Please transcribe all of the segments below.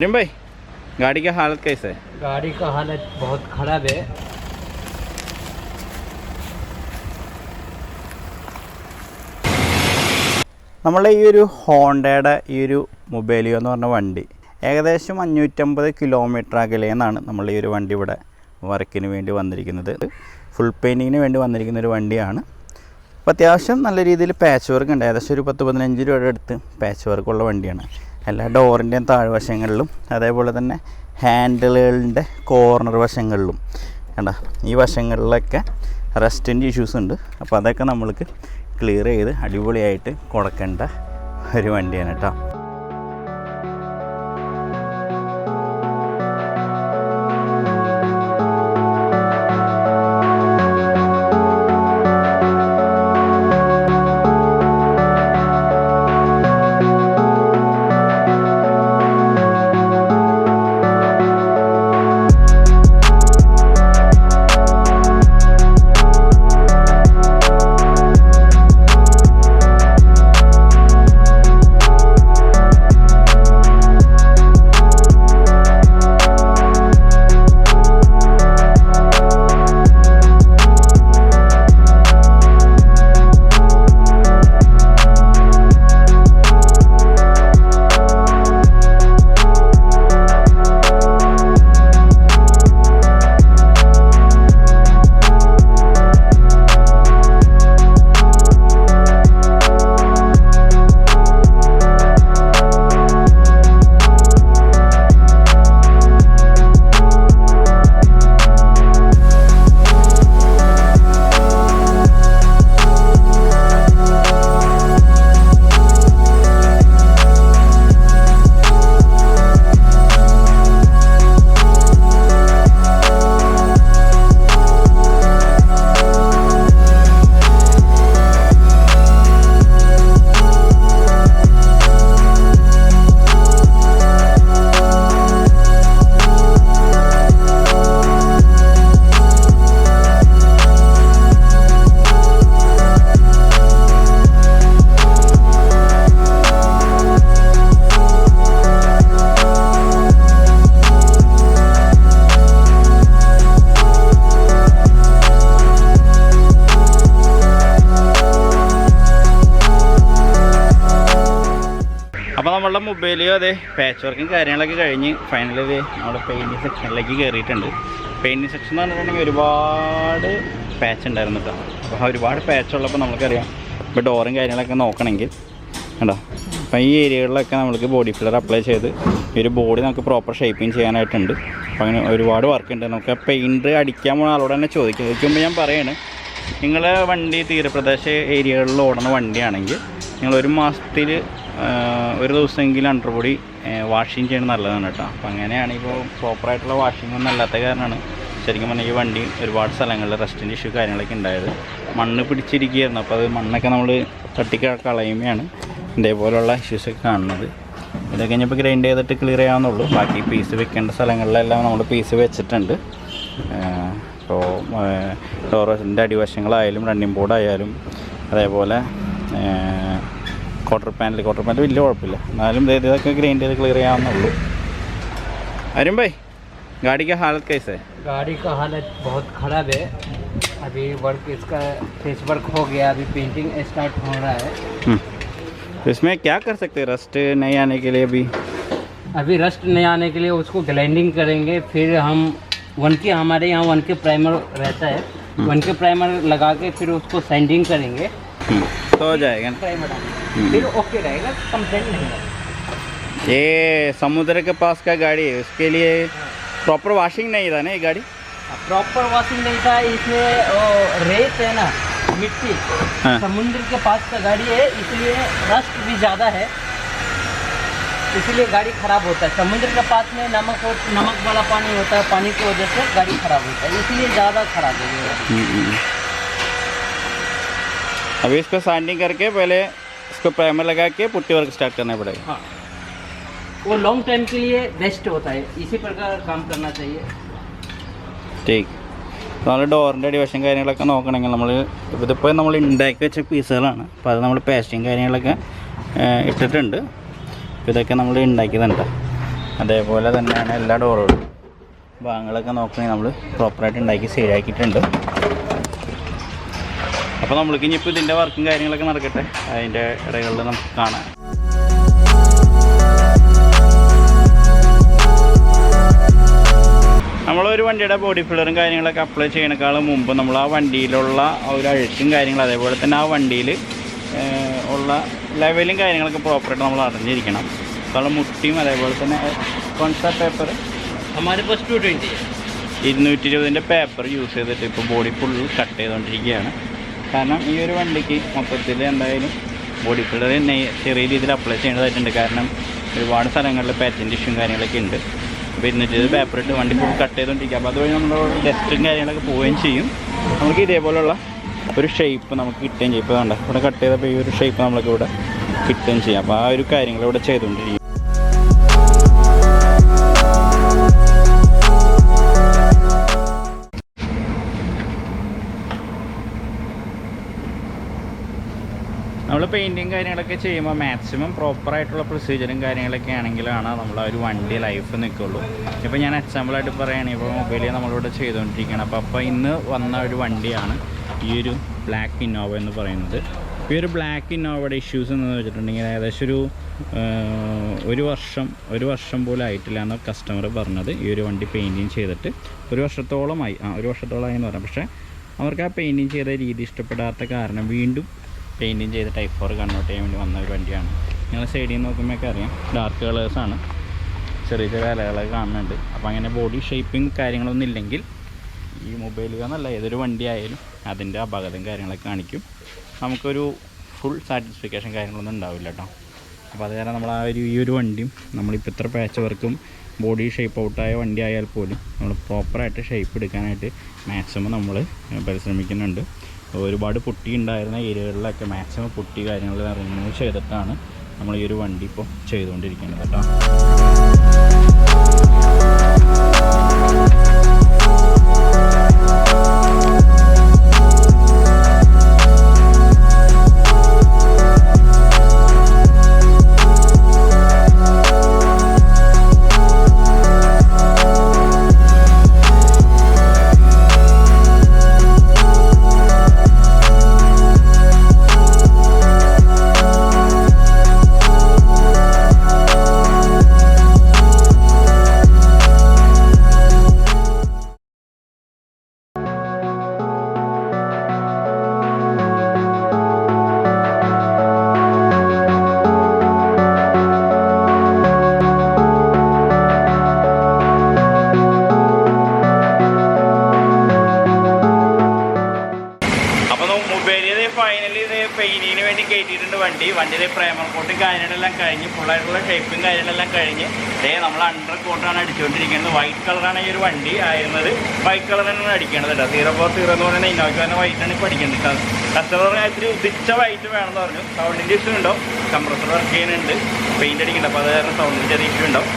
भाई गाड़ी का हालत कैसे है? गाड़ी का हालत बहुत ख़राब है। നമ്മളെ ഈ ഒരു ഹോണ്ടയുടെ ഈ ഒരു മൊബൈലിയോ എന്ന് പറഞ്ഞ വണ്ടി ഏകദേശം 550 കിലോമീറ്റർ അകലെന്നാണ് നമ്മൾ ഈ ഒരു വണ്ടി ഇവിടെ വർക്കിന് വേണ്ടി വന്നിരിക്കുന്നത്. ഫുൾ പെയിൻറ്റിങ്ങിന് വേണ്ടി വന്നിരിക്കുന്ന ഒരു വണ്ടിയാണ്. അപ്പോൾ അത്യാവശ്യം നല്ല രീതിയിൽ പാച്ച് വർക്ക് ഉണ്ട്. ഏകദേശം ഒരു 10-15 രൂപയുടെ അടുത്ത് പാച്ച് വർക്കുള്ള വണ്ടിയാണ്. എല്ലാ ഡോറിൻ്റെയും താഴ്വശങ്ങളിലും അതേപോലെ തന്നെ ഹാൻഡിലുകളുടെ കോർണർ വശങ്ങളിലും കണ്ട ഈ വശങ്ങളിലൊക്കെ റസ്റ്റിൻ്റെ ഇഷ്യൂസ് ഉണ്ട്. അപ്പോൾ അതൊക്കെ നമ്മൾക്ക് ക്ലിയർ ചെയ്ത് അടിപൊളിയായിട്ട് കൊടുക്കേണ്ട ഒരു വണ്ടിയാണ് കേട്ടോ. അപ്പോൾ നമ്മളുടെ മൊബൈലിൽ അതേ പാച്ച് വർക്കും കാര്യങ്ങളൊക്കെ കഴിഞ്ഞ് ഫൈനലി നമ്മുടെ പെയിൻറ്റിങ് സെക്ഷനിലേക്ക് കയറിയിട്ടുണ്ട്. പെയിൻറ്റിങ് സെക്ഷൻ എന്ന് പറഞ്ഞിട്ടുണ്ടെങ്കിൽ ഒരുപാട് പാച്ച് ഉണ്ടായിരുന്നു കേട്ടോ. അപ്പോൾ ഒരുപാട് പാച്ച് ഉള്ളപ്പോൾ നമുക്കറിയാം ഇപ്പോൾ ഡോറും കാര്യങ്ങളൊക്കെ നോക്കണമെങ്കിൽ കേട്ടോ. അപ്പോൾ ഈ ഏരിയകളിലൊക്കെ നമുക്ക് ബോഡി ഫില്ലർ അപ്ലൈ ചെയ്ത് ഈ ഒരു ബോഡി നമുക്ക് പ്രോപ്പർ ഷേപ്പിങ് ചെയ്യാനായിട്ടുണ്ട്. അപ്പോൾ അങ്ങനെ ഒരുപാട് വർക്ക് ഉണ്ട്. നമുക്ക് പെയിൻറ്റ് അടിക്കാൻ പോകുന്ന ആളോട് തന്നെ ചോദിക്കുമ്പോൾ ഞാൻ പറയാണ്, നിങ്ങളെ വണ്ടി തീരപ്രദേശ ഏരിയകളിൽ ഓടുന്ന വണ്ടിയാണെങ്കിൽ നിങ്ങൾ ഒരു മാസത്തിൽ ഒരു ദിവസമെങ്കിലും അണ്ടർബോഡി വാഷിങ് ചെയ്യണം നല്ലതാണ് കേട്ടോ. അപ്പോൾ അങ്ങനെയാണ് ഇപ്പോൾ പ്രോപ്പറായിട്ടുള്ള വാഷിംഗ് ഒന്നും അല്ലാത്ത കാരണമാണ് ശരിക്കും പറഞ്ഞാൽ ഈ വണ്ടി ഒരുപാട് സ്ഥലങ്ങളിൽ റസ്റ്റിൻ്റെ ഇഷ്യൂ കാര്യങ്ങളൊക്കെ ഉണ്ടായത്. മണ്ണ് പിടിച്ചിരിക്കുകയായിരുന്നു. അപ്പോൾ അത് മണ്ണൊക്കെ നമ്മൾ തട്ടിക്കളയുകയാണ് ഇതേപോലുള്ള ഇഷ്യൂസൊക്കെ കാണുന്നത്. ഇതൊക്കെ കഴിഞ്ഞപ്പോൾ ഗ്രൈൻഡ് ചെയ്തിട്ട് ക്ലിയർ ചെയ്യാവുന്നുള്ളൂ. ബാക്കി പീസ് വെക്കേണ്ട സ്ഥലങ്ങളിലെല്ലാം നമ്മൾ പീസ് വെച്ചിട്ടുണ്ട്. ഇപ്പോൾ ഡോറിൻ്റെ അടിവശങ്ങളായാലും റണ്ണിങ് ബോർഡായാലും അതേപോലെ ക്വാർട്ടർ പാനൽ വലിയ കുഴപ്പമില്ല. എന്നാലും ഇതൊക്കെ ഗ്രൈൻഡ് ചെയ്ത് ക്ലിയർ ചെയ്യാവുന്നുള്ളൂ. अरुण भाई गाड़ी का हालत कैसे है? गाड़ी का हालत बहुत ख़राब है। अभी वर्क इसका फेस वर्क हो गया, अभी पेंटिंग स्टार्ट हो रहा है। तो इसमें क्या कर सकते हैं रस्ट नहीं आने के लिए? अभी रस्ट नहीं आने के लिए उसको ग्लाइंडिंग करेंगे। फिर हम हमारे यहाँ 1K प्राइमर रहता है, 1K प्राइमर लगा के फिर उसको सैंडिंग करेंगे तो हो जाएगा ना, फिर ओके रहेगा, कंप्लेंट नहीं है। ये समुद्र के पास का गाड़ी है, उसके लिए प्रॉपर वॉशिंग नहीं था ना ये गाड़ी? प्रॉपर वॉशिंग नहीं था। इसमें रेत है ना, मिट्टी, समुद्र के पास का गाड़ी है, इसलिए रस्ट भी ज़्यादा है, इसलिए गाड़ी ख़राब होता है। समुद्र के पास में नमक वाला पानी होता है, पानी की वजह से गाड़ी ख़राब होता है, इसलिए ज़्यादा ख़राब हो गई। अभी इसको सैंडिंग करके पहले इसको प्राइमर लगा के पुट्टी वर्क स्टार्ट करना पड़ेगा। हाँ, वो लॉन्ग टाइम के लिए बेस्ट होता है, इसी प्रकार काम करना चाहिए। ठीक, നമ്മൾ ഡോറിൻ്റെ അടിവശം കാര്യങ്ങളൊക്കെ നോക്കണമെങ്കിൽ നമ്മൾ ഇതിപ്പോൾ നമ്മൾ ഉണ്ടാക്കി വെച്ച പീസുകളാണ്. അപ്പോൾ അത് നമ്മൾ പേസ്റ്റിങ് കാര്യങ്ങളൊക്കെ ഇട്ടിട്ടുണ്ട്. അപ്പോൾ ഇതൊക്കെ നമ്മൾ ഉണ്ടാക്കിയതുണ്ട്. അതേപോലെ തന്നെയാണ് എല്ലാ ഡോറുകളും. ഭാഗങ്ങളൊക്കെ നോക്കുകയാണെങ്കിൽ നമ്മൾ പ്രോപ്പറായിട്ട് ഉണ്ടാക്കി ശരിയാക്കിയിട്ടുണ്ട്. അപ്പോൾ നമ്മൾക്ക് ഇനിയിപ്പോൾ ഇതിൻ്റെ വർക്കും കാര്യങ്ങളൊക്കെ നടക്കട്ടെ, അതിൻ്റെ ഇടകളിൽ നമുക്ക് കാണാം. നമ്മളൊരു വണ്ടിയുടെ ബോഡി ഫില്ലറും കാര്യങ്ങളൊക്കെ അപ്ലൈ ചെയ്യണേക്കാളും മുമ്പ് നമ്മൾ ആ വണ്ടിയിലുള്ള ഒരു അഴുക്കും കാര്യങ്ങളും അതേപോലെ തന്നെ ആ വണ്ടിയിൽ ഉള്ള ലെവലും കാര്യങ്ങളൊക്കെ പ്രോപ്പറായിട്ട് നമ്മൾ അറിഞ്ഞിരിക്കണം. അപ്പോൾ മുട്ടിയും അതേപോലെ തന്നെ കോൺസെപ്റ്റ് പേപ്പർ हमारे पास 220 220 പേപ്പർ യൂസ് ചെയ്തിട്ട് ഇപ്പോൾ ബോഡി ഫുള്ള് കട്ട് ചെയ്തുകൊണ്ടിരിക്കുകയാണ്. കാരണം ഈ ഒരു വണ്ടിക്ക് മൊത്തത്തിൽ എന്തായാലും ബോഡി ഫില്ലർ ചെറിയ രീതിയിൽ അപ്ലൈ ചെയ്യേണ്ടതായിട്ടുണ്ട്. കാരണം ഒരുപാട് സ്ഥലങ്ങളിൽ പാച്ചിൻ്റെ ഇഷ്യൂം കാര്യങ്ങളൊക്കെ ഉണ്ട്. അപ്പോൾ 220 പേപ്പർ ഇട്ട് വണ്ടി ഫുൾ കട്ട് ചെയ്തുകൊണ്ടിരിക്കുക. അപ്പോൾ അതുവഴി നമ്മുടെ ഡസ്റ്റും കാര്യങ്ങളൊക്കെ പോവുകയും ചെയ്യും. നമുക്ക് ഇതേപോലുള്ള ഒരു ഷേപ്പ് നമുക്ക് കിട്ടുകയും ചെയ്യും. ഇപ്പോൾ വേണ്ട ഇവിടെ കട്ട് ചെയ്തപ്പോൾ ഈ ഒരു ഷേപ്പ് നമ്മൾക്ക് ഇവിടെ കിട്ടുകയും ചെയ്യും. അപ്പോൾ ആ ഒരു കാര്യങ്ങൾ ഇവിടെ ചെയ്തുകൊണ്ടിരിക്കും. നമ്മൾ പെയിൻറ്റിങ് കാര്യങ്ങളൊക്കെ ചെയ്യുമ്പോൾ മാക്സിമം പ്രോപ്പറായിട്ടുള്ള പ്രൊസീജിയറും കാര്യങ്ങളൊക്കെ ആണെങ്കിലാണ് നമ്മൾ ആ ഒരു വണ്ടി ലൈഫ് നിൽക്കുള്ളൂ. ഇപ്പോൾ ഞാൻ എക്സാമ്പിളായിട്ട് പറയുകയാണെങ്കിൽ ഇപ്പോൾ മൊബൈലിൽ നമ്മളിവിടെ ചെയ്തുകൊണ്ടിരിക്കുകയാണ്. അപ്പോൾ ഇന്ന് വന്ന ഒരു വണ്ടിയാണ് ഈ ഒരു ബ്ലാക്ക് ഇന്നോവ എന്ന് പറയുന്നത്. ഈ ഒരു ബ്ലാക്ക് ഇന്നോവയുടെ ഇഷ്യൂസ് എന്ന് വെച്ചിട്ടുണ്ടെങ്കിൽ ഏകദേശം ഒരു വർഷം പോലും ആയിട്ടില്ല എന്ന് കസ്റ്റമർ പറഞ്ഞത്. ഈ ഒരു വണ്ടി പെയിൻറ്റിങ് ചെയ്തിട്ട് ഒരു വർഷത്തോളമായി എന്ന് പറയാം. പക്ഷേ അവർക്ക് ആ പെയിൻറ്റിങ് ചെയ്ത രീതി ഇഷ്ടപ്പെടാത്ത കാരണം വീണ്ടും പെയിൻറ്റിങ് ചെയ്ത് ടൈപ്പ് 4 കൺവേർട്ട് ചെയ്യാൻ വേണ്ടി വന്ന ഒരു വണ്ടിയാണ്. നിങ്ങൾ സൈഡിൽ നിന്ന് നോക്കുമ്പോഴൊക്കെ അറിയാം, ഡാർക്ക് കളേഴ്സാണ്, ചെറിയ ചെറിയ ഇലകളൊക്കെ കാണുന്നുണ്ട്. അപ്പോൾ അങ്ങനെ ബോഡി ഷേപ്പിംഗ് കാര്യങ്ങളൊന്നും ഇല്ലെങ്കിൽ ഈ മൊബൈലിൽ എന്നല്ല ഏതൊരു വണ്ടി ആയാലും അതിൻ്റെ അപകടം കാര്യങ്ങളൊക്കെ കാണിക്കും. നമുക്കൊരു ഫുൾ സാറ്റിസ്ഫിക്കേഷൻ കാര്യങ്ങളൊന്നും ഉണ്ടാവില്ല കേട്ടോ. അപ്പോൾ അത് കാരണം നമ്മൾ ഈ ഒരു വണ്ടിയും നമ്മളിപ്പോൾ ഇത്ര പാച്ച് വർക്കും ബോഡി ഷേപ്പ് ഔട്ടായ വണ്ടി ആയാൽ പോലും നമ്മൾ പ്രോപ്പറായിട്ട് ഷേപ്പ് എടുക്കാനായിട്ട് മാക്സിമം നമ്മൾ പരിശ്രമിക്കുന്നുണ്ട്. ഒരുപാട് പുട്ടി ഉണ്ടായിരുന്ന ഏരിയകളിലൊക്കെ മാക്സിമം പുട്ടി കാര്യങ്ങൾ റിമൂവ് ചെയ്തിട്ടാണ് നമ്മൾ ഈ ഒരു വണ്ടി ഇപ്പോൾ ചെയ്തുകൊണ്ടിരിക്കുന്നത് കേട്ടോ. പെയിൻറ്റിങ്ങിന് വേണ്ടി കയറ്റിയിട്ടുണ്ട് വണ്ടിയുടെ പ്രൈമർ കോട്ടും കാര്യങ്ങളെല്ലാം കഴിഞ്ഞ് ഫുള്ളായിട്ടുള്ള ഷേപ്പും കാര്യങ്ങളെല്ലാം കഴിഞ്ഞ് നമ്മൾ അണ്ടർ കോട്ടാണ് അടിച്ചുകൊണ്ടിരിക്കുന്നത്. വൈറ്റ് കളറാണ് ഈ ഒരു വണ്ടി ആയിരുന്നത്. വൈറ്റ് കളർ തന്നെയാണ് അടിക്കേണ്ടത് കേട്ടോ. 040 എന്ന് പറയുന്നത് ഇന്നോവയ്ക്ക് തന്നെ വൈറ്റാണ് ഇപ്പോൾ അടിക്കേണ്ടത്. കസ്റ്റമർ ഇത്തിരി ഉദിച്ച വൈറ്റ് വേണമെന്ന് പറഞ്ഞു. സൗണ്ടിൻ്റെ ഇഷ്യൂ ഉണ്ടാവും, കംപ്രസർ വർക്ക് ചെയ്യുന്നുണ്ട്, പെയിൻറ്റ് അടിക്കുന്നുണ്ട്. അപ്പോൾ അത് കാരണം സൗണ്ടിൻ്റെ ചെറിയ ഇഷ്യൂ ഉണ്ടാവും.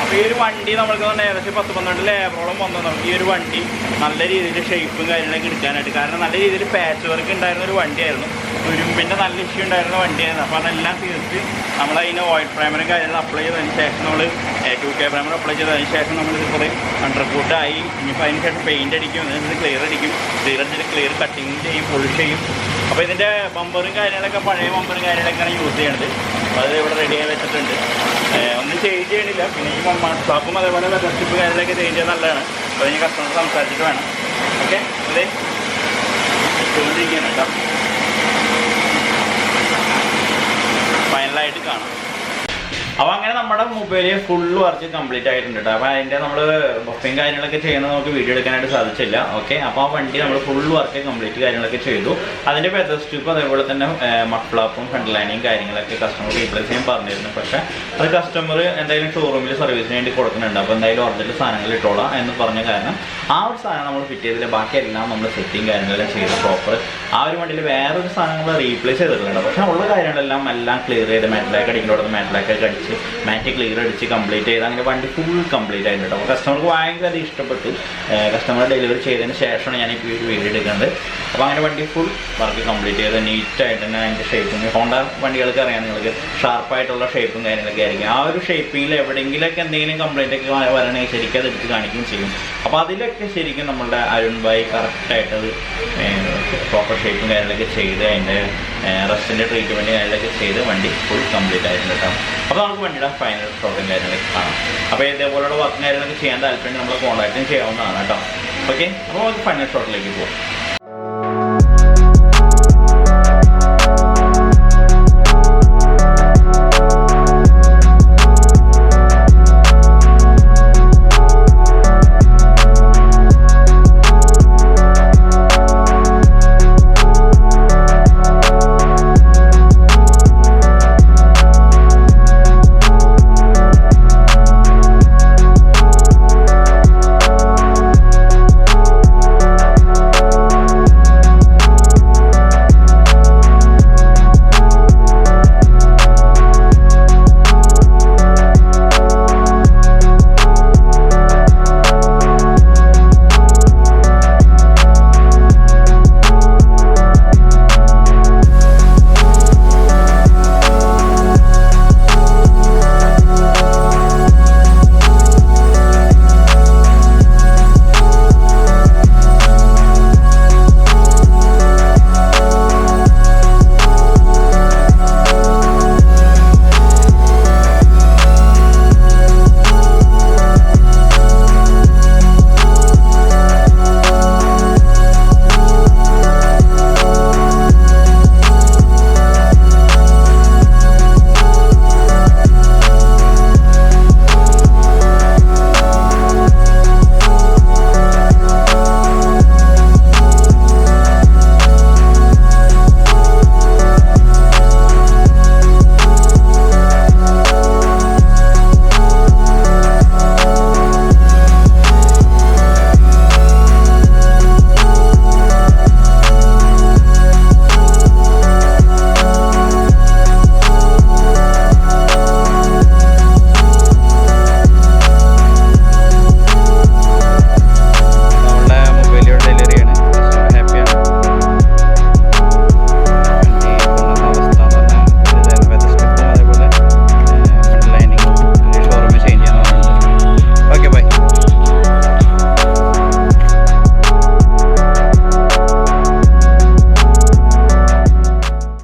അപ്പോൾ ഈ ഒരു വണ്ടി നമ്മൾക്ക് തന്നെ ഏകദേശം 10-12 ലേബറോളം വന്നു നമുക്ക് ഈ ഒരു വണ്ടി നല്ല രീതിയിൽ ഷേപ്പും കാര്യങ്ങളൊക്കെ എടുക്കാനായിട്ട്. കാരണം നല്ല രീതിയിൽ പാച്ച് വർക്ക് ഉണ്ടായിരുന്ന ഒരു വണ്ടിയായിരുന്നു, തുരുമ്പിൻ്റെ നല്ല ഇഷ്യൂ ഉണ്ടായിരുന്ന വണ്ടിയായിരുന്നു. അപ്പോൾ അതെല്ലാം തീർത്ത് നമ്മളതിന് ഓയിൽ പ്രൈമറും കാര്യങ്ങളും അപ്ലൈ ചെയ്തതിന് ശേഷം നമ്മൾ 2K പ്രൈമർ അപ്ലൈ ചെയ്തതിന് ശേഷം നമ്മളിത് കുറേ അണ്ടർകൂട്ടായി. ഇനിയിപ്പോൾ അതിന് ശേഷം പെയിൻറ്റ് അടിക്കും, അതിന് ക്ലിയർ അടിക്കും, ക്ലിയർ അടിച്ചിട്ട് ക്ലിയർ കട്ടിങ് ചെയ്യും, പോളിഷ് ചെയ്യും. അപ്പോൾ ഇതിൻ്റെ ബമ്പറും കാര്യങ്ങളൊക്കെ പഴയ ബമ്പറും കാര്യങ്ങളൊക്കെയാണ് യൂസ് ചെയ്യണത്. അപ്പോൾ അത് ഇവിടെ റെഡി ആയി വെച്ചിട്ടുണ്ട്. ഒന്നും ചേഞ്ച് ചെയ്യണില്ല. പിന്നെ ഈ ഷോപ്പും അതേപോലെ വെതർഷിപ്പ് കാര്യങ്ങളൊക്കെ ചേഞ്ച് ചെയ്യാൻ നല്ലതാണ്. അപ്പോൾ ഇനി കസ്റ്റമർ സംസാരിച്ചിട്ട് വേണം. ഓക്കെ, അതെ ചെയ്തുകൊണ്ടിരിക്കുകയാണ് കേട്ടോ. ഫൈനലായിട്ട് കാണാം. അപ്പോൾ അങ്ങനെ നമ്മുടെ മൊബൈൽ ഫുൾ വർക്ക് കംപ്ലീറ്റ് ആയിട്ടുണ്ട് കേട്ടോ. അപ്പോൾ അതിൻ്റെ നമ്മൾ ബഫയും കാര്യങ്ങളൊക്കെ ചെയ്യുന്നത് നമുക്ക് വീഡിയോ എടുക്കാനായിട്ട് സാധിച്ചില്ല. ഓക്കെ, അപ്പോൾ ആ വണ്ടി നമ്മൾ ഫുൾ വർക്ക് കംപ്ലീറ്റ് കാര്യങ്ങളൊക്കെ ചെയ്തു. അതിൻ്റെ വെതർ സ്ട്രിപ്പ് അതേപോലെ തന്നെ മഫ്ലാപ്പും ഫ്രണ്ട് ലൈനിങ് കാര്യങ്ങളൊക്കെ കസ്റ്റമർ റീപ്ലേസ് ചെയ്യാൻ പറഞ്ഞിരുന്നു. പക്ഷേ അത് കസ്റ്റമർ എന്തായാലും ഷോറൂമിൽ സർവീസിന് വേണ്ടി കൊടുക്കുന്നുണ്ട്. അപ്പോൾ എന്തായാലും ഒറിജിനൽ സാധനങ്ങൾ ഇട്ടോളാം എന്ന് പറഞ്ഞ കാരണം ആ ഒരു സാധനം നമ്മൾ ഫിറ്റ് ചെയ്തില്ല. ബാക്കിയെല്ലാം നമ്മൾ സെറ്റിങ് കാര്യങ്ങളെല്ലാം ചെയ്ത് പ്രോപ്പർ ആ ഒരു വണ്ടിയിൽ വേറൊരു സാധനം നമ്മൾ റീപ്ലേസ് ചെയ്തിട്ടുണ്ട്. പക്ഷേ ഉള്ള കാര്യങ്ങളെല്ലാം ക്ലിയർ ചെയ്ത് മാറ്റിലാക്ക് അടിക്കേണ്ടത് മാറ്റിലാക്കൊക്കെ അടിച്ച് അടിച്ച് മാറ്റ് ക്ലിയർ അടിച്ച് കംപ്ലീറ്റ് ചെയ്ത് അങ്ങനെ വണ്ടി ഫുൾ കംപ്ലീറ്റ് ആയിട്ട് കേട്ടോ. അപ്പോൾ കസ്റ്റമർക്ക് ഭയങ്കര ഇഷ്ടപ്പെട്ടു. കസ്റ്റമർ ഡെലിവറി ചെയ്തതിന് ശേഷമാണ് ഞാൻ ഇപ്പോൾ ഒരു വീഡിയോ എടുക്കുന്നത്. അപ്പോൾ അങ്ങനെ വണ്ടി ഫുൾ വർക്ക് കംപ്ലീറ്റ് ചെയ്ത് നീറ്റായിട്ട് തന്നെ അതിൻ്റെ ഷേപ്പിങ് ഹോണ്ട വണ്ടികൾക്ക് അറിയാം നിങ്ങൾക്ക് ഷാർപ്പായിട്ടുള്ള ഷേപ്പും കാര്യങ്ങളൊക്കെ ആയിരിക്കും. ആ ഒരു ഷേപ്പിങ്ങിൽ എവിടെയെങ്കിലൊക്കെ എന്തെങ്കിലും കംപ്ലൈൻ്റ് ഒക്കെ വരണമെങ്കിൽ ശരിക്കും അത് എടുത്ത് കാണിക്കുകയും ചെയ്യും. അപ്പോൾ അതിലൊക്കെ ശരിക്കും നമ്മളുടെ അരുൺ ഭായ് കറക്റ്റായിട്ടത് പ്രോപ്പർ ഷേപ്പും കാര്യങ്ങളൊക്കെ ചെയ്ത് അതിൻ്റെ റസ്റ്റിൻ്റെ ട്രീറ്റ്മെൻറ്റ് കാര്യങ്ങളൊക്കെ ചെയ്ത് വണ്ടി ഫുൾ കംപ്ലീറ്റ് ആയിട്ടുണ്ട് കേട്ടോ. അപ്പോൾ നമുക്ക് വണ്ടിയുടെ ഫൈനൽ ഷോട്ടും കാര്യങ്ങളൊക്കെ കാണാം. അപ്പോൾ ഇതേപോലെയുള്ള വർക്കും കാര്യങ്ങളൊക്കെ ചെയ്യാൻ താല്പര്യം നമ്മളെ കോൺടാക്റ്റും ചെയ്യാവുന്നതാണ് കേട്ടോ. ഓക്കെ, അപ്പോൾ നമുക്ക് ഫൈനൽ ഷോട്ടിലേക്ക് പോകാം.